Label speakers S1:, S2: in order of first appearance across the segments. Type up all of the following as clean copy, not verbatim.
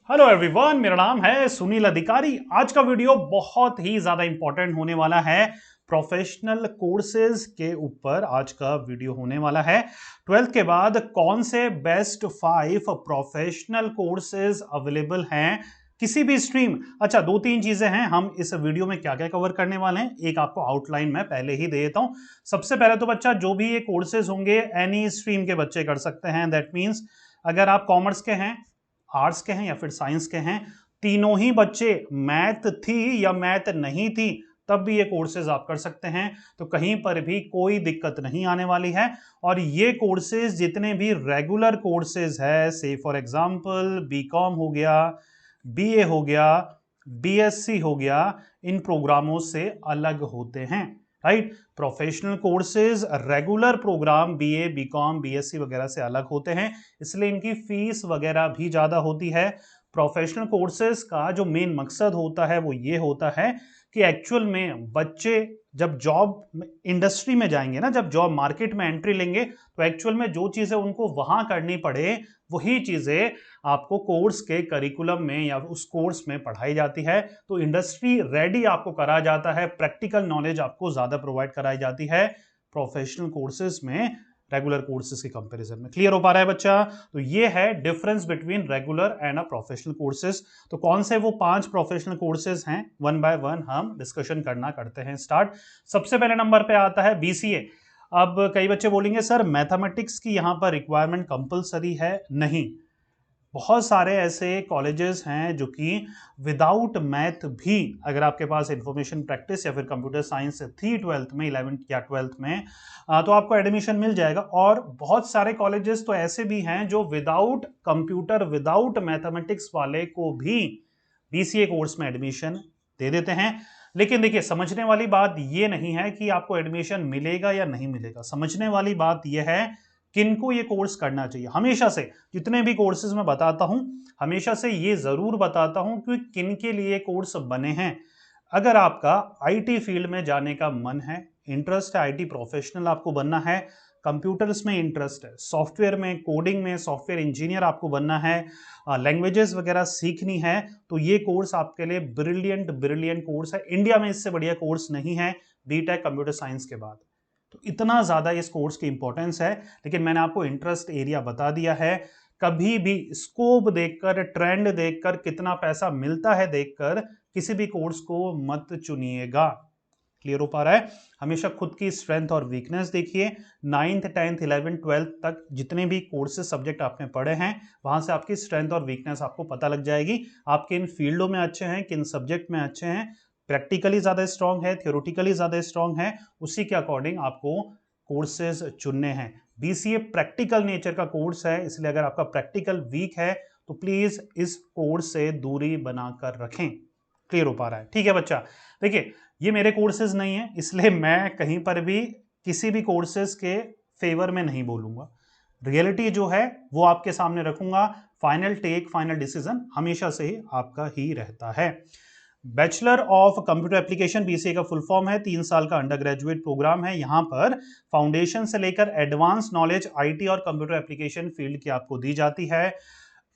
S1: Hello everyone, मेरा नाम है सुनील अधिकारी। आज का वीडियो बहुत ही ज्यादा इंपॉर्टेंट होने वाला है। प्रोफेशनल कोर्सेज के ऊपर आज का वीडियो होने वाला है। 12th के बाद कौन से बेस्ट 5 प्रोफेशनल कोर्सेज अवेलेबल हैं किसी भी स्ट्रीम। अच्छा, दो तीन चीजें हैं, हम इस वीडियो में क्या क्या कवर करने वाले हैं एक आपको आउटलाइन मैं पहले ही दे देता हूं। सबसे पहले तो बच्चा, जो भी ये कोर्सेज होंगे एनी स्ट्रीम के बच्चे कर सकते हैं। दैट मीन्स अगर आप कॉमर्स के हैं, आर्ट्स के हैं या फिर साइंस के हैं, तीनों ही बच्चे, मैथ थी या मैथ नहीं थी तब भी ये कोर्सेज आप कर सकते हैं। तो कहीं पर भी कोई दिक्कत नहीं आने वाली है। और ये कोर्सेज जितने भी रेगुलर कोर्सेज है, से फॉर एग्जांपल बीकॉम हो गया, बीए हो गया, बीएससी हो गया, इन प्रोग्रामों से अलग होते हैं। Right, professional courses regular program BA BCom BSc वगैरह से अलग होते हैं, इसलिए इनकी फीस वगैरह भी ज्यादा होती है। प्रोफेशनल कोर्सेज का जो मेन मकसद होता है वो ये होता है कि एक्चुअल में बच्चे जब जॉब इंडस्ट्री में जाएंगे ना, जब जॉब मार्केट में एंट्री लेंगे, तो एक्चुअल में जो चीजें उनको वहां करनी पड़े वही चीजें आपको कोर्स के करिकुलम में या उस कोर्स में पढ़ाई जाती है। तो इंडस्ट्री रेडी आपको कराया जाता है, प्रैक्टिकल नॉलेज आपको ज्यादा प्रोवाइड कराई जाती है प्रोफेशनल कोर्सेज में रेगुलर कोर्सेज के कंपैरिजन में। क्लियर हो पा रहा है बच्चा? तो ये है difference between regular and a professional courses. तो कौन से वो 5 प्रोफेशनल कोर्सेज हैं, वन बाय वन हम डिस्कशन करना करते हैं स्टार्ट। सबसे पहले नंबर पे आता है बीसीए। अब कई बच्चे बोलेंगे सर मैथमेटिक्स की यहां पर रिक्वायरमेंट कंपलसरी है। नहीं, बहुत सारे ऐसे कॉलेजेस हैं जो कि विदाउट मैथ भी, अगर आपके पास इंफॉर्मेशन प्रैक्टिस या फिर कंप्यूटर साइंस थी 12th में, 11th या 12th में, तो आपको एडमिशन मिल जाएगा। और बहुत सारे कॉलेजेस तो ऐसे भी हैं जो विदाउट कंप्यूटर विदाउट मैथमेटिक्स वाले को भी बीसीए कोर्स में एडमिशन दे देते हैं। लेकिन देखिए, समझने वाली बात यह नहीं है कि आपको एडमिशन मिलेगा या नहीं मिलेगा। समझने वाली बात यह है किनको ये कोर्स करना चाहिए। हमेशा से जितने भी कोर्सेज मैं बताता हूं, हमेशा से ये जरूर बताता हूं कि किन के लिए कोर्स बने हैं। अगर आपका आईटी फील्ड में जाने का मन है, इंटरेस्ट है, आईटी प्रोफेशनल आपको बनना है, कंप्यूटर्स में इंटरेस्ट है, सॉफ्टवेयर में, कोडिंग में, सॉफ्टवेयर इंजीनियर आपको बनना है, लैंग्वेजेस वगैरह सीखनी है, तो ये कोर्स आपके लिए ब्रिलियंट ब्रिलियंट कोर्स है। इंडिया में इससे बढ़िया कोर्स नहीं है बीटेक कंप्यूटर साइंस के बाद। तो इतना ज्यादा इस कोर्स की इंपॉर्टेंस है। लेकिन मैंने आपको इंटरेस्ट एरिया बता दिया है। कभी भी स्कोप देखकर, ट्रेंड देखकर, कितना पैसा मिलता है देखकर किसी भी कोर्स को मत चुनिएगा। क्लियर हो पा रहा है? हमेशा खुद की स्ट्रेंथ और वीकनेस देखिए। 9th 10th 11th 12th तक जितने भी कोर्सेज सब्जेक्ट आपने पढ़े हैं, वहां से आपकी स्ट्रेंथ और वीकनेस आपको पता लग जाएगी। आप किन फील्डों में अच्छे हैं, किन सब्जेक्ट में अच्छे हैं, प्रैक्टिकली ज्यादा स्ट्रांग है, थियोरेटिकली ज्यादा स्ट्रांग है, उसी के अकॉर्डिंग आपको कोर्सेज चुनने हैं। बीसीए प्रैक्टिकल नेचर का कोर्स है, इसलिए अगर आपका प्रैक्टिकल वीक है तो प्लीज इस कोर्स से दूरी बनाकर रखें। क्लियर हो पा रहा है? ठीक है बच्चा। देखिए, ये मेरे कोर्सेज नहीं है, इसलिए मैं कहीं पर भी किसी भी कोर्सेज के फेवर में नहीं बोलूंगा। रियलिटी जो है वो आपके सामने रखूंगा। फाइनल टेक, फाइनल डिसीजन हमेशा से ही आपका ही रहता है। Bachelor of Computer application BCA का फुल फॉर्म है, 3 साल का अंडर ग्रेजुएट प्रोग्राम है। यहां पर फाउंडेशन से लेकर एडवांस नॉलेज आईटी और कंप्यूटर एप्लीकेशन फील्ड की आपको दी जाती है।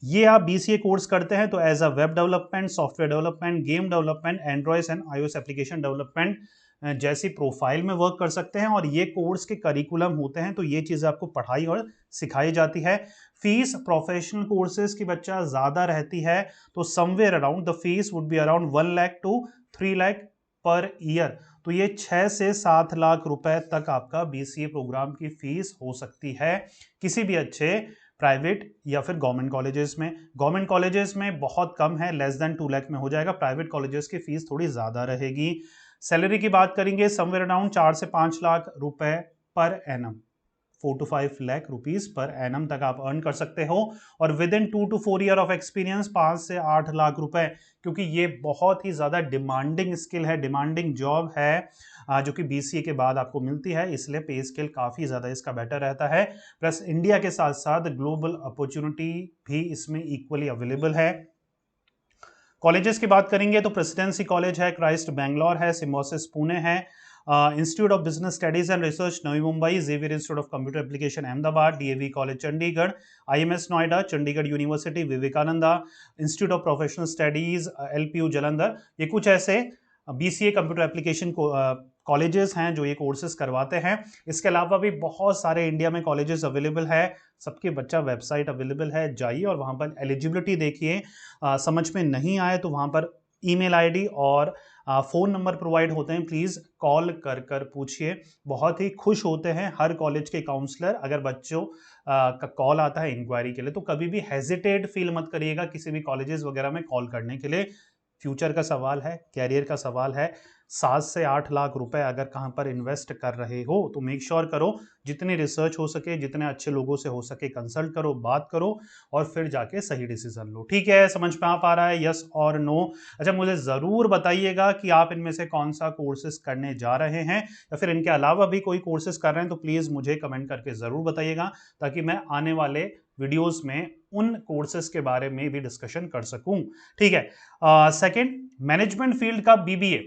S1: ये आप बीसीए कोर्स करते हैं तो as a web development, software development, game development, android and iOS application development जैसी प्रोफाइल में वर्क कर सकते हैं। और ये कोर्स के करिकुलम होते हैं, तो ये चीजें आपको पढ़ाई और सिखाई जाती है। फीस प्रोफेशनल कोर्सेज की बच्चा ज्यादा रहती है, तो somewhere around the fees would be around 1 lakh to 3 lakh per year. तो ये 6 से 7 लाख रुपए तक आपका बीसीए प्रोग्राम की फीस हो सकती है किसी भी अच्छे प्राइवेट या फिर गवर्नमेंट कॉलेजेस में। गवर्नमेंट कॉलेजेस में बहुत कम है, लेस देन 2 लाख में हो जाएगा। प्राइवेट कॉलेजेस की फीस थोड़ी ज्यादा रहेगी। सैलरी की बात करेंगे, समवेयर अराउंड 4 से 5 लाख रुपए per annum, 4 to 5 lakh rupees per annum तक आप अर्न कर सकते हो। और with in 2 to 4 year of experience 5 से 8 लाख रुपए, क्योंकि ये बहुत ही ज्यादा डिमांडिंग स्किल है, डिमांडिंग जॉब है, जो कि बीसीए के बाद आपको मिलती है, इसलिए पे स्केल काफी ज्यादा इसका बेटर रहता है। प्लस इंडिया के साथ साथ ग्लोबल अपॉर्चुनिटी भी इसमें इक्वली अवेलेबल है। कॉलेजेस की बात करेंगे तो प्रेसिडेंसी कॉलेज है, क्राइस्ट बैंगलोर है, सिम्बोसिस पुणे है, Institute of Business Studies and Research Navi Mumbai, Xavier Institute of Computer Application Ahmedabad, DAV College Chandigarh, IMS Noida, Chandigarh University, Vivekananda, Institute of Professional Studies LPU Jalandhar, ये कुछ ऐसे बीसीए कंप्यूटर एप्लीकेशन कॉलेजेस हैं जो ये कोर्सेज करवाते हैं। इसके अलावा भी बहुत सारे इंडिया में कॉलेजेस अवेलेबल है, सबके बच्चा वेबसाइट अवेलेबल है, जाइए और वहाँ पर एलिजिबिलिटी देखिए। समझ में नहीं आए तो वहाँ पर ईमेल आईडी और फ़ोन नंबर प्रोवाइड होते हैं, प्लीज़ कॉल कर कर पूछिए। बहुत ही खुश होते हैं हर कॉलेज के काउंसलर अगर बच्चों का कॉल आता है इंक्वायरी के लिए, तो कभी भी हेजिटेट फील मत करिएगा किसी भी कॉलेजेस वगैरह में कॉल करने के लिए। फ्यूचर का सवाल है, कैरियर का सवाल है, 7 से 8 लाख रुपए अगर कहाँ पर इन्वेस्ट कर रहे हो तो मेक श्योर करो जितनी रिसर्च हो सके, जितने अच्छे लोगों से हो सके कंसल्ट करो, बात करो और फिर जाके सही डिसीजन लो। ठीक है, समझ में आ पा रहा है, यस और नो? अच्छा, मुझे ज़रूर बताइएगा कि आप इनमें से कौन सा कोर्सेज करने जा रहे हैं या फिर इनके अलावा भी कोई कोर्सेज कर रहे हैं, तो प्लीज़ मुझे कमेंट करके ज़रूर बताइएगा ताकि मैं आने वाले वीडियोस में उन कोर्सेज के बारे में भी डिस्कशन कर सकूं। ठीक है, सेकंड, मैनेजमेंट फील्ड का बीबीए।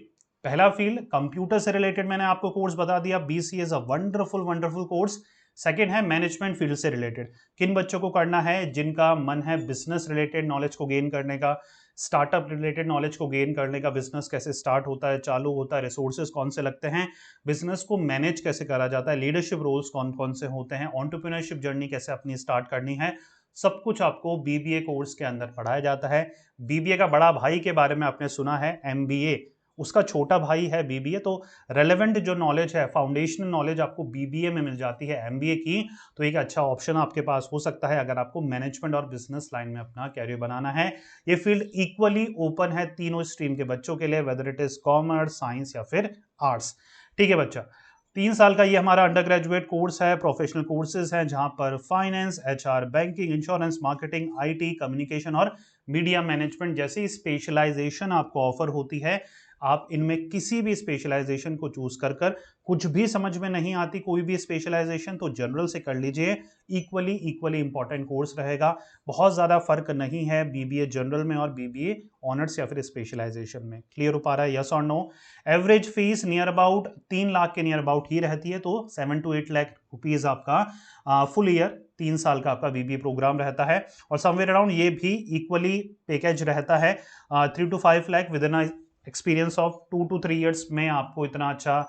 S1: पहला फील्ड कंप्यूटर से रिलेटेड मैंने आपको कोर्स बता दिया, BCA is a wonderful wonderful course. Second है मैनेजमेंट फील्ड से रिलेटेड, किन बच्चों को करना है? जिनका मन है बिजनेस रिलेटेड नॉलेज को गेन करने का, स्टार्टअप रिलेटेड नॉलेज को गेन करने का, बिजनेस कैसे स्टार्ट होता है, चालू होता है, रिसोर्सेज कौन से लगते हैं, बिजनेस को मैनेज कैसे करा जाता है, लीडरशिप रोल्स कौन कौन से होते हैं, एंटरप्रेन्योरशिप जर्नी कैसे अपनी स्टार्ट करनी है, सब कुछ आपको बीबीए कोर्स के अंदर पढ़ाया जाता है। बीबीए का बड़ा भाई के बारे में आपने सुना है, एमबीए, उसका छोटा भाई है बीबीए। तो रेलेवेंट जो नॉलेज है, फाउंडेशनल नॉलेज आपको बीबीए में मिल जाती है एमबीए की, तो एक अच्छा ऑप्शन आपके पास हो सकता है अगर आपको मैनेजमेंट और बिजनेस लाइन में अपना कैरियर बनाना है। ये फील्ड इक्वली ओपन है तीनों स्ट्रीम के बच्चों के लिए, whether it is commerce, science या फिर आर्ट्स। ठीक है बच्चा, 3 साल का ये हमारा अंडर ग्रेजुएट कोर्स है, प्रोफेशनल कोर्सेज हैं जहां पर finance, HR, banking, insurance, marketing, IT, communication और मीडिया मैनेजमेंट जैसी स्पेशलाइजेशन आपको ऑफर होती है। आप इनमें किसी भी स्पेशलाइजेशन को चूज कर कर, कुछ भी समझ में नहीं आती कोई भी स्पेशलाइजेशन तो जनरल से कर लीजिए, इक्वली इंपॉर्टेंट कोर्स रहेगा। बहुत ज्यादा फर्क नहीं है बीबीए जनरल में और बीबीए ऑनर्स या फिर स्पेशलाइजेशन में। क्लियर हो पा रहा है, यस और no? Average fees near about 3 lakh के नियर अबाउट ही रहती है, तो 7 to 8 लाख रुपीज आपका फुल ईयर 3 साल का आपका बीबीए प्रोग्राम रहता है। और समवेयर अराउंड ये भी इक्वली पैकेज रहता है, 3 to 5 lakh with in experience of 2 to 3 years में आपको इतना अच्छा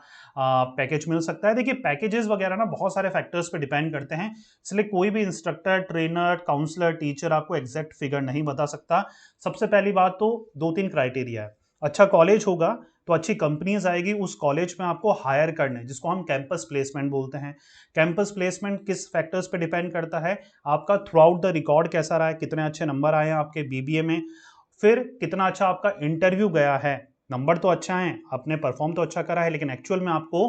S1: पैकेज मिल सकता है। देखिए पैकेजेस वगैरह ना बहुत सारे फैक्टर्स पे डिपेंड करते हैं, इसलिए कोई भी इंस्ट्रक्टर, ट्रेनर, काउंसलर, टीचर आपको एग्जैक्ट फिगर नहीं बता सकता। सबसे पहली बात तो 2-3 क्राइटेरिया है, अच्छा कॉलेज होगा तो अच्छी कंपनीज आएगी उस कॉलेज में आपको हायर करने, जिसको हम कैंपस प्लेसमेंट बोलते हैं। कैंपस प्लेसमेंट किस फैक्टर्स पे डिपेंड करता है? आपका थ्रू आउट द रिकॉर्ड कैसा रहा है, कितने अच्छे नंबर आए हैं आपके बीबीए में, फिर कितना अच्छा आपका इंटरव्यू गया है। नंबर तो अच्छा है, आपने परफॉर्म तो अच्छा करा है, लेकिन एक्चुअल में आपको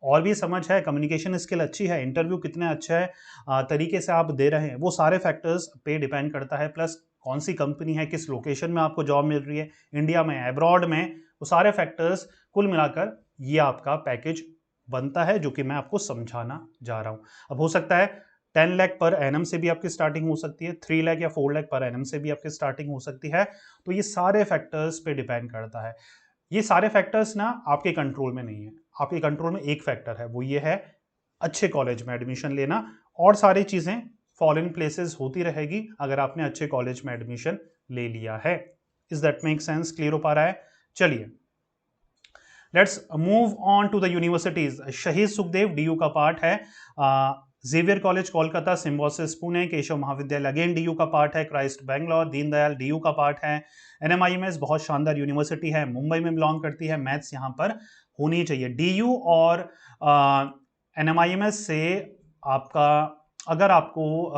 S1: और भी समझ है, कम्युनिकेशन स्किल अच्छी है, इंटरव्यू कितने अच्छे है तरीके से आप दे रहे हैं, वो सारे फैक्टर्स पे डिपेंड करता है। प्लस कौन सी कंपनी है, किस लोकेशन में आपको जॉब मिल रही है, इंडिया में, अब्रॉड में, वो सारे फैक्टर्स कुल मिलाकर ये आपका पैकेज बनता है जो कि मैं आपको समझाना जा रहा हूँ। अब हो सकता है 10 लाख पर एनम से भी आपकी स्टार्टिंग हो सकती है, 3 लाख या 4 लाख पर एनम से भी आपकी स्टार्टिंग हो सकती है। तो ये सारे फैक्टर्स पे डिपेंड करता है। ये सारे फैक्टर्स ना आपके कंट्रोल में नहीं है, आपके कंट्रोल में एक फैक्टर है, वो ये है अच्छे कॉलेज में एडमिशन लेना, और सारी चीजें फॉल इन प्लेसेस होती रहेगी अगर आपने अच्छे कॉलेज में एडमिशन ले लिया है। Is that make sense? Clear हो पा रहा है? चलिए let's move on to the universities. Shaheed Sukhdev DU का पार्ट है, Xavier college Kolkata, Symbiosis Pune, Keshav Mahavidyalaya again DU का पार्ट है, क्राइस्ट बेंगलोर, दीनदयाल डीयू का पार्ट है, एनएमआईएमएस बहुत शानदार यूनिवर्सिटी है, मुंबई में बिलोंग करती है, मैथ्स यहाँ पर होनी चाहिए। डीयू और एनएमआईएमएस से आपका अगर आपको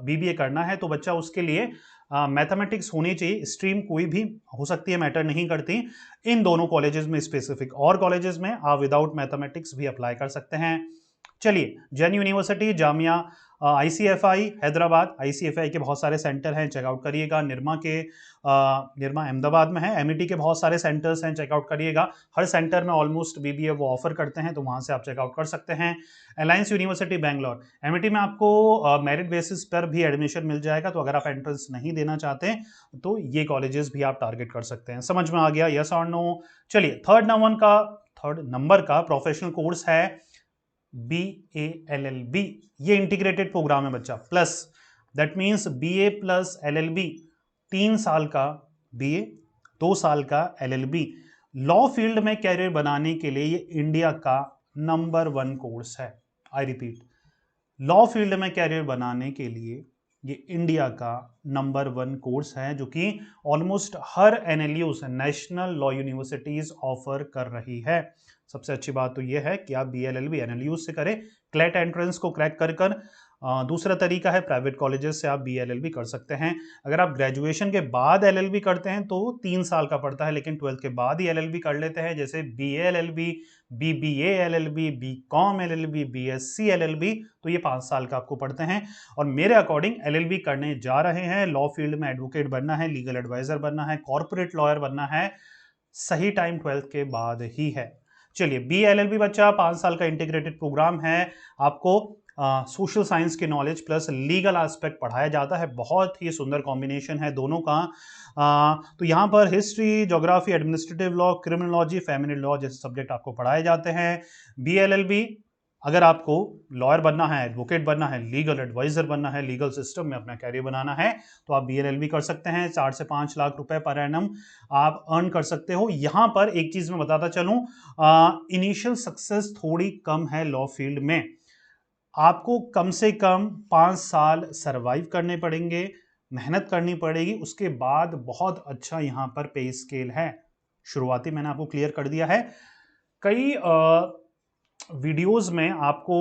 S1: बीबीए करना है तो बच्चा उसके लिए मैथमेटिक्स होनी चाहिए, स्ट्रीम कोई भी हो सकती है, मैटर नहीं करती। इन दोनों कॉलेजेस में स्पेसिफिक, और कॉलेजेस में आप विदाउट मैथमेटिक्स भी अप्लाई कर सकते हैं। चलिए, जैन यूनिवर्सिटी, जामिया आईसीएफआई हैदराबाद, आईसीएफआई के बहुत सारे सेंटर हैं, चेकआउट करिएगा। निर्मा अहमदाबाद में है, एमईटी के बहुत सारे सेंटर्स हैं, चेकआउट करिएगा। हर सेंटर में ऑलमोस्ट बीबीए वो ऑफर करते हैं, तो वहां से आप चेकआउट कर सकते हैं। अलायंस यूनिवर्सिटी बैंगलोर, एमईटी में आपको मेरिट बेसिस पर भी एडमिशन मिल जाएगा, तो अगर आप एंट्रेंस नहीं देना चाहते तो ये कॉलेजेस भी आप टारगेट कर सकते हैं। समझ में आ गया, यस और नो? चलिए, 3rd नंबर का प्रोफेशनल कोर्स है BALLB। ये इंटीग्रेटेड प्रोग्राम है बच्चा, plus that means BA plus LLB, 3 साल का BA, 2 साल का LLB। लॉ फील्ड में कैरियर बनाने के लिए ये इंडिया का नंबर 1 कोर्स है। आई रिपीट, लॉ फील्ड में कैरियर बनाने के लिए ये इंडिया का नंबर 1 कोर्स है, जो कि ऑलमोस्ट हर NLUs national law universities offer कर रही है। सबसे अच्छी बात तो ये है कि आप BLLB NLUs से करें, क्लैट एंट्रेंस को क्रैक कर दूसरा तरीका है प्राइवेट कॉलेजेस से आप BLLB कर सकते हैं। अगर आप ग्रेजुएशन के बाद LLB करते हैं तो 3 साल का पड़ता है, लेकिन 12th के बाद ही LLB कर लेते हैं, जैसे BA LLB, BBA LLB, BCom LLB, BSc LLB, तो ये 5 साल का आपको पढ़ते हैं। और मेरे अकॉर्डिंग LLB करने जा रहे हैं, लॉ फील्ड में एडवोकेट बनना है, लीगल एडवाइजर बनना है, कॉर्पोरेट लॉयर बनना है, सही टाइम 12th के बाद ही है। चलिए, BLLB बच्चा 5 साल का इंटीग्रेटेड प्रोग्राम है। आपको सोशल साइंस की नॉलेज प्लस लीगल एस्पेक्ट पढ़ाया जाता है। बहुत ही सुंदर कॉम्बिनेशन है दोनों का। तो यहाँ पर history, geography, administrative law, criminology, family law जैसे सब्जेक्ट आपको पढ़ाए जाते हैं। BLLB अगर आपको लॉयर बनना है, एडवोकेट बनना है, लीगल एडवाइजर बनना है, लीगल सिस्टम में अपना कैरियर बनाना है, तो आप BLLB कर सकते हैं। 4 से 5 लाख रुपए पर एनम आप अर्न कर सकते हो। यहां पर एक चीज मैं बताता चलूं, इनिशियल सक्सेस थोड़ी कम है लॉ फील्ड में। आपको कम से कम 5 साल सरवाइव करने पड़ेंगे, मेहनत करनी पड़ेगी, उसके बाद बहुत अच्छा यहां पर पे स्केल है। शुरुआती मैंने आपको क्लियर कर दिया है। कई वीडियोस में आपको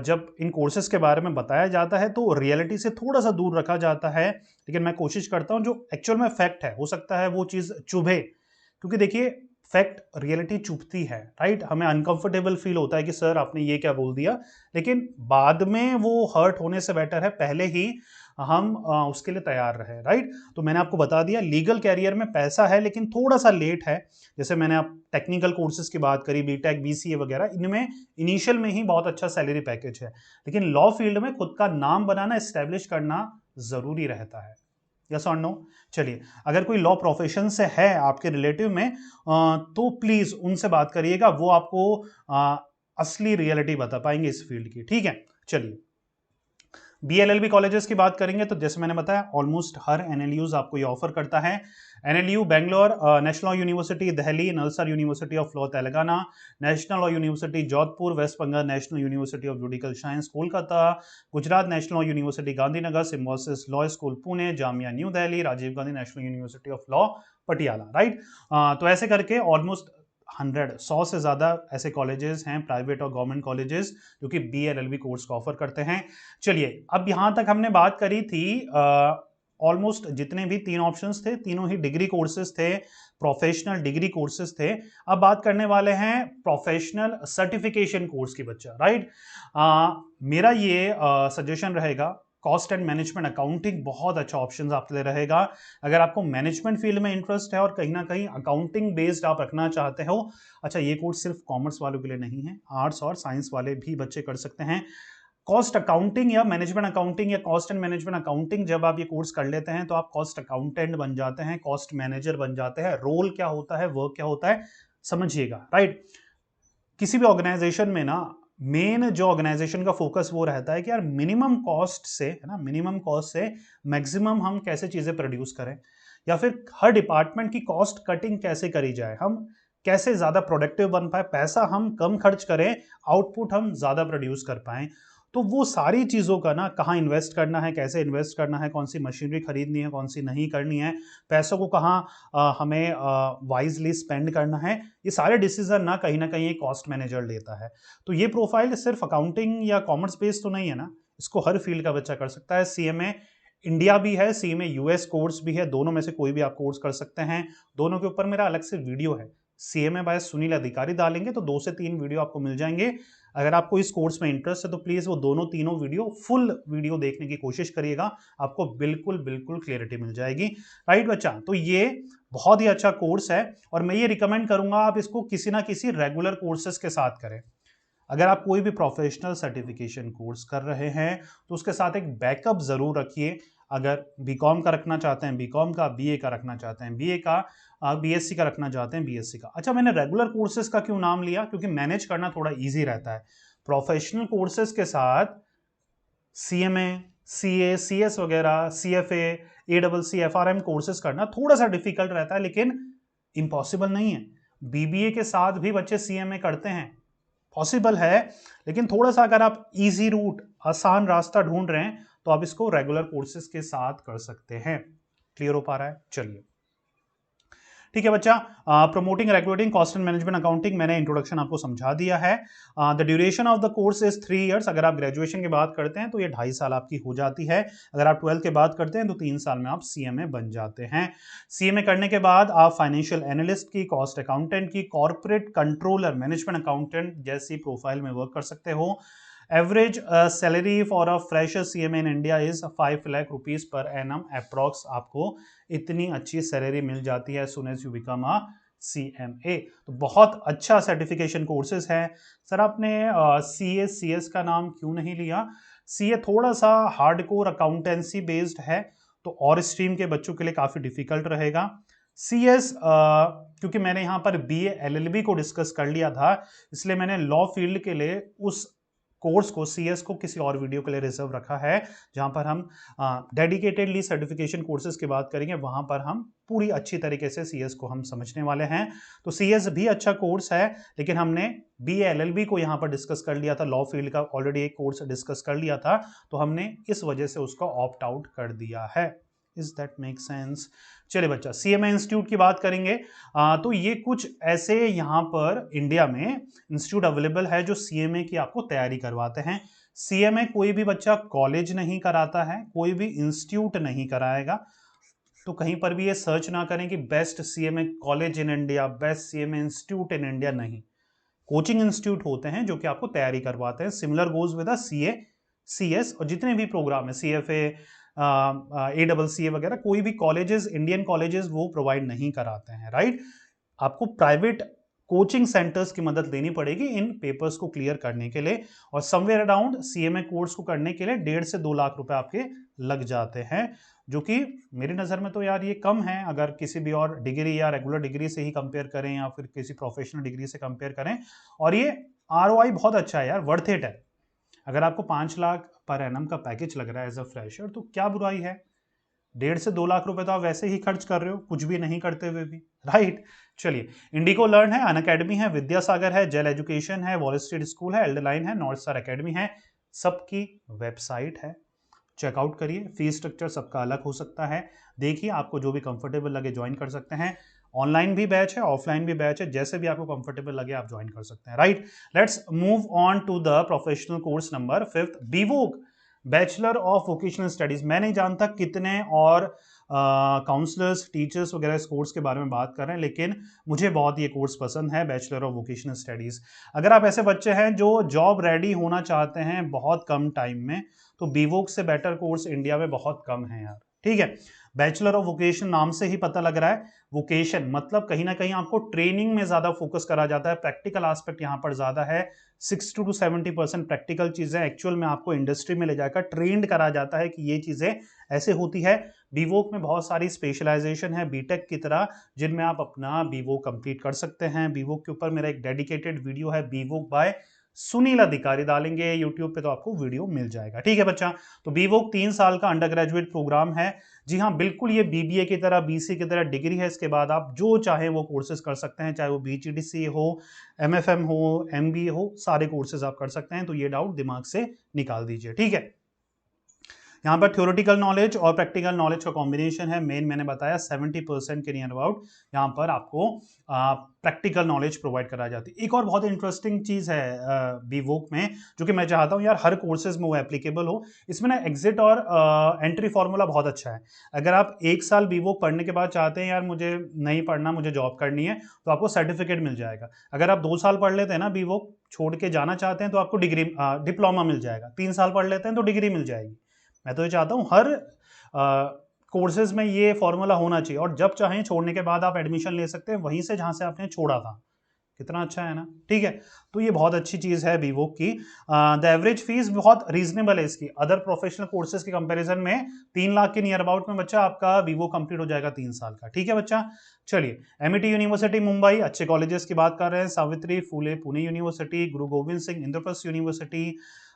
S1: जब इन कोर्सेज के बारे में बताया जाता है तो रियलिटी से थोड़ा सा दूर रखा जाता है, लेकिन मैं कोशिश करता हूं जो एक्चुअल में फैक्ट है, हो सकता है वो चीज चुभे, क्योंकि देखिए फैक्ट रियलिटी चुभती है, राइट। हमें अनकंफर्टेबल फील होता है कि सर आपने ये क्या बोल दिया, लेकिन बाद में वो हर्ट होने से बेटर है पहले ही हम उसके लिए तैयार रहे, राइट। तो मैंने आपको बता दिया लीगल कैरियर में पैसा है, लेकिन थोड़ा सा लेट है। जैसे मैंने आप टेक्निकल कोर्सेज की बात करी, बीटेक, BCA वगैरह, इनमें इनिशियल में ही बहुत अच्छा सैलरी पैकेज है, लेकिन लॉ फील्ड में खुद का नाम बनाना, एस्टेब्लिश करना जरूरी रहता है। यस और नो। चलिए, अगर कोई लॉ प्रोफेशन से है आपके रिलेटिव में तो प्लीज उनसे बात करिएगा, वो आपको असली रियलिटी बता पाएंगे इस फील्ड की, ठीक है। चलिए, BLLB कॉलेजेस की बात करेंगे तो जैसे मैंने बताया ऑलमोस्ट हर NLUs आपको ये ऑफर करता है। NLU Bangalore, national law university Delhi, NALSAR university of law Telangana, national law university Jodhpur, West Bengal national university of judicial science Kolkata, Gujarat national law university Gandhinagar, Symbiosis law school Pune, Jamia New Delhi, Rajiv Gandhi national university of law Patiala, right. तो ऐसे करके ऑलमोस्ट 100 से ज्यादा ऐसे कॉलेजेस हैं, प्राइवेट और गवर्नमेंट कॉलेजेस, जो कि BLLB कोर्स को ऑफर करते हैं। चलिए, अब यहां तक हमने बात करी थी ऑलमोस्ट जितने भी 3 ऑप्शंस थे, तीनों ही डिग्री कोर्सेज थे, प्रोफेशनल डिग्री कोर्सेज थे। अब बात करने वाले हैं प्रोफेशनल सर्टिफिकेशन कोर्स की बच्चा, राइट। मेरा ये सजेशन रहेगा, कॉस्ट एंड मैनेजमेंट अकाउंटिंग बहुत अच्छा ऑप्शन आपके लिए रहेगा। अगर आपको मैनेजमेंट फील्ड में इंटरेस्ट है और कहीं ना कहीं अकाउंटिंग बेस्ड आप रखना चाहते हो, अच्छा ये कोर्स सिर्फ कॉमर्स वालों के लिए नहीं है, आर्ट्स और साइंस वाले भी बच्चे कर सकते हैं। कॉस्ट अकाउंटिंग या मैनेजमेंट अकाउंटिंग या कॉस्ट एंड मैनेजमेंट अकाउंटिंग जब आप ये कोर्स कर लेते हैं तो आप कॉस्ट अकाउंटेंट बन जाते हैं, कॉस्ट मैनेजर बन जाते हैं। रोल क्या होता है, वर्क क्या होता है, समझिएगा, राइट। किसी भी ऑर्गेनाइजेशन में ना मेन जो ऑर्गेनाइजेशन का फोकस वो रहता है कि यार मिनिमम कॉस्ट से, है ना, मिनिमम कॉस्ट से मैक्सिमम हम कैसे चीजें प्रोड्यूस करें, या फिर हर डिपार्टमेंट की कॉस्ट कटिंग कैसे करी जाए, हम कैसे ज्यादा प्रोडक्टिव बन पाए, पैसा हम कम खर्च करें, आउटपुट हम ज्यादा प्रोड्यूस कर पाए। तो वो सारी चीज़ों का ना, कहाँ इन्वेस्ट करना है, कैसे इन्वेस्ट करना है, कौन सी मशीनरी खरीदनी है, कौन सी नहीं करनी है, पैसों को कहाँ हमें वाइजली स्पेंड करना है, ये सारे डिसीजन ना कहीं एक कॉस्ट मैनेजर लेता है। तो ये प्रोफाइल सिर्फ अकाउंटिंग या कॉमर्स बेस्ड तो नहीं है ना, इसको हर फील्ड का बच्चा कर सकता है। CMA इंडिया भी है, CMA US कोर्स भी है, दोनों में से कोई भी आप कोर्स कर सकते हैं। दोनों के ऊपर मेरा अलग से वीडियो है, CMA बाय सुनील अधिकारी डालेंगे तो 2 से 3 वीडियो आपको मिल जाएंगे। अगर आपको इस कोर्स में इंटरेस्ट है तो प्लीज वो दोनों तीनों वीडियो, फुल वीडियो देखने की कोशिश करिएगा, आपको बिल्कुल क्लियरिटी मिल जाएगी, राइट बच्चा। तो ये बहुत ही अच्छा कोर्स है और मैं ये रिकमेंड करूंगा आप इसको किसी ना किसी रेगुलर कोर्सेज के साथ करें। अगर आप कोई भी प्रोफेशनल सर्टिफिकेशन कोर्स कर रहे हैं तो उसके साथ एक बैकअप जरूर रखिए। अगर बीकॉम का रखना चाहते हैं बीकॉम का, बीए का रखना चाहते हैं बीए का, बीएससी का रखना चाहते हैं बीएससी का। अच्छा, मैंने रेगुलर कोर्सेज का क्यों नाम लिया? क्योंकि मैनेज करना थोड़ा इजी रहता है। प्रोफेशनल कोर्सेज के साथ सीएमए, सीए, सीएस वगैरह, सीएफए, एडबलसी, एफआरएम कोर्सेज करना थोड़ा सा डिफिकल्ट रहता है, लेकिन इम्पॉसिबल नहीं है। बीबीए के साथ भी बच्चे सीएमए करते हैं, पॉसिबल है, लेकिन थोड़ा सा अगर आप इजी रूट, आसान रास्ता ढूंढ रहे हैं तो आप इसको रेगुलर कोर्सेज के साथ कर सकते हैं। क्लियर हो पा रहा है? चलिए ठीक है बच्चा। Promoting, regulating, cost and management accounting मैंने इंट्रोडक्शन आपको समझा दिया है। The duration of the course is 3 years. अगर आप ग्रेजुएशन की बात करते हैं तो ये 2.5 साल आपकी हो जाती है। अगर आप 12th के बाद करते हैं तो 3 साल में आप सीएमए बन जाते हैं। सीएमए करने के बाद आप फाइनेंशियल एनालिस्ट की, कॉस्ट अकाउंटेंट की, कॉर्पोरेट कंट्रोलर, मैनेजमेंट अकाउंटेंट जैसी प्रोफाइल में वर्क कर सकते हो। Average salary for a fresher CMA in India is 5 lakh rupees per annum approx। आपको इतनी अच्छी सैलरी मिल जाती है as soon as you become a CMA। तो बहुत अच्छा सर्टिफिकेशन कोर्सेज है। सर आपने CA CS का नाम क्यों नहीं लिया? CA थोड़ा सा हार्डकोर अकाउंटेंसी बेस्ड है, तो और स्ट्रीम के बच्चों के लिए काफी डिफिकल्ट रहेगा। CS क्योंकि मैंने यहाँ पर BA LLB को डिस्कस कर लिया था, इसलिए मैंने लॉ फील्ड के लिए उस कोर्स को, CS को किसी और वीडियो के लिए रिजर्व रखा है, जहां पर हम डेडिकेटेडली सर्टिफिकेशन कोर्सेज की बात करेंगे। वहां पर हम पूरी अच्छी तरीके से CS को हम समझने वाले हैं। तो CS भी अच्छा कोर्स है, लेकिन हमने BA LLB को यहां पर डिस्कस कर लिया था, लॉ फील्ड का ऑलरेडी एक कोर्स डिस्कस कर लिया था, तो हमने इस वजह से उसका ऑप्ट आउट कर दिया है। Is that make sense? चलिए बच्चा, CMA इंस्टीट्यूट की बात करेंगे। तो ये कुछ ऐसे यहाँ पर इंडिया में इंस्टीट्यूट अवेलेबल है जो CMA की आपको तैयारी करवाते हैं। CMA कोई भी बच्चा कॉलेज नहीं कराता है, कोई भी इंस्टीट्यूट नहीं कराएगा। तो कहीं पर भी ये सर्च ना करें कि best CMA college in India, best CMA institute in India, नहीं। कोचिंग इंस्टीट्यूट होते हैं जो कि आपको तैयारी करवाते हैं। Similar goes with CA, CS और जितने भी प्रोग्राम है, CFA, ACCA वगैरह, कोई भी कॉलेजेस, इंडियन कॉलेजेस वो प्रोवाइड नहीं कराते हैं, राइट। आपको प्राइवेट कोचिंग सेंटर्स की मदद लेनी पड़ेगी इन पेपर्स को क्लियर करने के लिए, और समवेयर अराउंड CMA कोर्स को करने के लिए 1.5 से 2 लाख रुपए आपके लग जाते हैं, जो कि मेरी नज़र में तो यार ये कम है। अगर किसी भी और डिग्री या रेगुलर डिग्री से ही कंपेयर करें या फिर किसी प्रोफेशनल डिग्री से कंपेयर करें, और ये ROI बहुत अच्छा है यार, वर्थ इट है। अगर आपको 5 लाख पर एनम का पैकेज लग रहा है एज अ फ्रेशर, तो क्या बुराई है? 1.5 से 2 लाख रुपए तो आप वैसे ही खर्च कर रहे हो, कुछ भी नहीं करते हुए भी, राइट। चलिए, इंडिको लर्न है, अनअकैडमी है, विद्यासागर है, जेल एजुकेशन है, वॉल स्ट्रीट स्कूल है, एल्डरलाइन है, नॉर्थ स्टार अकेडमी है, सबकी वेबसाइट है, चेकआउट करिए। फीस स्ट्रक्चर सबका अलग हो सकता है, देखिए आपको जो भी कंफर्टेबल लगे ज्वाइन कर सकते हैं। ऑनलाइन भी बैच है, ऑफलाइन भी बैच है, जैसे भी आपको कंफर्टेबल लगे आप ज्वाइन कर सकते हैं, right. Let's move on to the professional course number 5th, B Voc, bachelor of vocational studies. मैं नहीं जानता कितने और काउंसलर्स, टीचर्स वगैरह इस कोर्स के बारे में बात कर रहे हैं, लेकिन मुझे बहुत ये कोर्स पसंद है, बैचलर ऑफ वोकेशनल स्टडीज। अगर आप ऐसे बच्चे हैं जो जॉब रेडी होना चाहते हैं बहुत कम टाइम में, तो बीवोक से बेटर कोर्स इंडिया में बहुत कम है यार, ठीक है। बैचलर ऑफ वोकेशन नाम से ही पता लग रहा है, वोकेशन मतलब कहीं ना कहीं आपको ट्रेनिंग में ज्यादा फोकस करा जाता है, प्रैक्टिकल एस्पेक्ट यहाँ पर ज्यादा है। 60 to 70% प्रैक्टिकल चीजें एक्चुअल में आपको इंडस्ट्री में ले जाकर ट्रेंड करा जाता है कि ये चीजें ऐसे होती है। बीवोक में बहुत सारी स्पेशलाइजेशन है बीटेक की तरह, जिनमें आप अपना बीवोक कंप्लीट कर सकते हैं। बीवोक के ऊपर मेरा एक डेडिकेटेड वीडियो है, बीवोक बाय सुनील अधिकारी, डालेंगे यूट्यूब पे तो आपको वीडियो मिल जाएगा, ठीक है बच्चा। तो बीवोक 3 साल का अंडर ग्रेजुएट प्रोग्राम है। जी हाँ, बिल्कुल ये BBA की तरह, BC की तरह डिग्री है। इसके बाद आप जो चाहे वो कोर्सेज कर सकते हैं, चाहे वो BGDC हो, MFM हो, MBA हो, सारे कोर्सेज आप कर सकते हैं। तो ये डाउट दिमाग से निकाल दीजिए, ठीक है। यहाँ पर थ्योरेटिकल नॉलेज और प्रैक्टिकल नॉलेज का कॉम्बिनेशन है। मेन मैंने बताया 70% के नियर अबाउट यहाँ पर आपको प्रैक्टिकल नॉलेज प्रोवाइड कराई जाती है। एक और बहुत इंटरेस्टिंग चीज़ है बीवोक में, जो कि मैं चाहता हूँ यार हर कोर्सेज में वो एप्लीकेबल हो। इसमें ना एग्जिट और एंट्री फार्मूला बहुत अच्छा है। अगर आप 1 साल बीवोक पढ़ने के बाद चाहते हैं यार मुझे नहीं पढ़ना, मुझे जॉब करनी है, तो आपको सर्टिफिकेट मिल जाएगा। अगर आप 2 साल पढ़ लेते हैं ना बीवोक, छोड़ के जाना चाहते हैं, तो आपको डिग्री, डिप्लोमा मिल जाएगा। 3 साल पढ़ लेते हैं तो डिग्री मिल जाएगी। मैं तो ये चाहता हूँ हर कोर्सेज में ये फॉर्मूला होना चाहिए, और जब चाहें छोड़ने के बाद आप एडमिशन ले सकते हैं वहीं से जहां से आपने छोड़ा था, कितना अच्छा है ना, ठीक है। तो ये बहुत अच्छी चीज है वीवोक की। द एवरेज फीस बहुत रीजनेबल है इसकी, अदर प्रोफेशनल कोर्सेज के कंपैरिजन में 3 लाख के नियर अबाउट में बच्चा आपका वीवो कंप्लीट हो जाएगा 3 साल का, ठीक है बच्चा। चलिए, एमईटी यूनिवर्सिटी मुंबई, अच्छे कॉलेजेस की बात कर रहे हैं, सावित्री फूले पुणे यूनिवर्सिटी, गुरु Govind Singh Indraprastha university,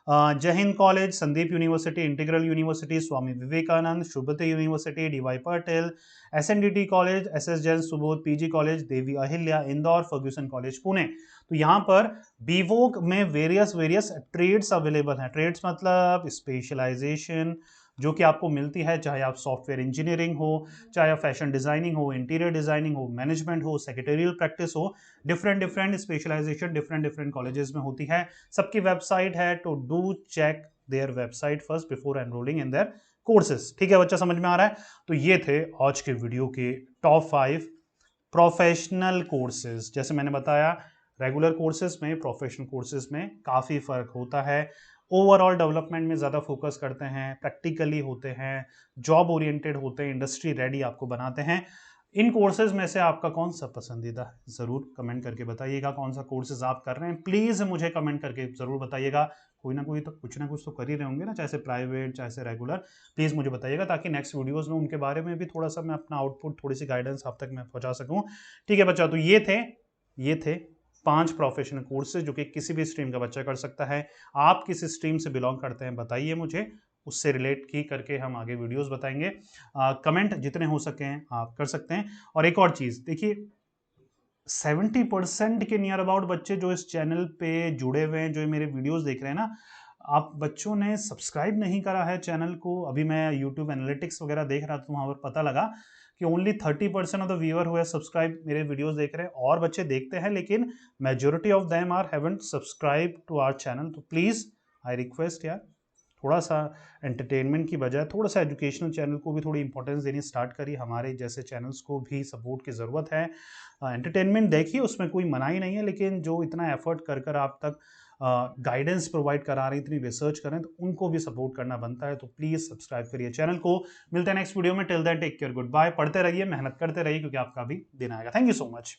S1: Jai Hind college, Sandeep university, integral university, Swami Vivekananda, Shubhte university, DY Patel, SNDT college, SS Jain Subodh, PG college, Devi Ahilya Indore, Fergusson college Pune. तो यहाँ पर वीवोक में वेरियस ट्रेड्स अवेलेबल हैं। ट्रेड्स मतलब स्पेशलाइजेशन जो कि आपको मिलती है, चाहे आप सॉफ्टवेयर इंजीनियरिंग हो, चाहे आप फैशन डिजाइनिंग हो, इंटीरियर डिजाइनिंग हो, मैनेजमेंट हो, सेक्रेटरियल प्रैक्टिस हो, डिफरेंट स्पेशलाइजेशन डिफरेंट कॉलेजेस में होती है। सबकी वेबसाइट है, तो do check their website first before enrolling in their courses, ठीक है बच्चा, समझ में आ रहा है। तो ये थे आज के वीडियो के टॉप 5 प्रोफेशनल कोर्सेज। जैसे मैंने बताया, रेगुलर कोर्सेज में प्रोफेशनल कोर्सेज में काफी फर्क होता है। ओवरऑल डेवलपमेंट में ज्यादा फोकस करते हैं, प्रैक्टिकली होते हैं, जॉब ओरिएंटेड होते हैं, इंडस्ट्री रेडी आपको बनाते हैं। इन कोर्सेज में से आपका कौन सा पसंदीदा है, जरूर कमेंट करके बताइएगा। कौन सा कोर्सेज आप कर रहे हैं, प्लीज मुझे कमेंट करके जरूर बताइएगा। कोई ना कोई तो कुछ ना कुछ तो कर ही रहे होंगे ना, चाहे से प्राइवेट चाहे से रेगुलर। प्लीज मुझे बताइएगा ताकि नेक्स्ट वीडियोस में उनके बारे में भी थोड़ा सा मैं अपना आउटपुट, थोड़ी सी गाइडेंस आप तक मैं पहुंचा सकूं, ठीक है बच्चा। तो ये थे 5 प्रोफेशनल कोर्सेज जो कि किसी भी स्ट्रीम का बच्चा कर सकता है। आप किस स्ट्रीम से बिलोंग करते हैं बताइए मुझे, उससे रिलेट की करके हम आगे वीडियोस बताएंगे। कमेंट जितने हो सके आप कर सकते हैं। और एक और चीज देखिए, 70% के नियर अबाउट बच्चे जो इस चैनल पे जुड़े हुए हैं, जो मेरे वीडियोस देख रहे हैं ना, आप बच्चों ने सब्सक्राइब नहीं करा है चैनल को। अभी मैं यूट्यूब एनालिटिक्स वगैरह देख रहा था, वहां पर पता लगा कि ओनली 30% ऑफ द व्यूअर हुए सब्सक्राइब मेरे वीडियोस देख रहे हैं। और बच्चे देखते हैं लेकिन majority of them are haven't subscribe to our channel. तो प्लीज आई रिक्वेस्ट यार, थोड़ा सा एंटरटेनमेंट की बजाय थोड़ा सा एजुकेशनल चैनल को भी थोड़ी इंपॉर्टेंस देनी स्टार्ट करिए। हमारे जैसे चैनल्स को भी सपोर्ट की ज़रूरत है। एंटरटेनमेंट देखिए, उसमें कोई मनाही नहीं है, लेकिन जो इतना एफर्ट कर कर आप तक गाइडेंस प्रोवाइड करा रहे हैं, इतनी रिसर्च करें, तो उनको भी सपोर्ट करना बनता है। तो प्लीज़ सब्सक्राइब करिए चैनल को। मिलते हैं नेक्स्ट वीडियो में। Till then take care, good bye. पढ़ते रहिए, मेहनत करते रहिए, क्योंकि आपका भी दिन आएगा। Thank you so much.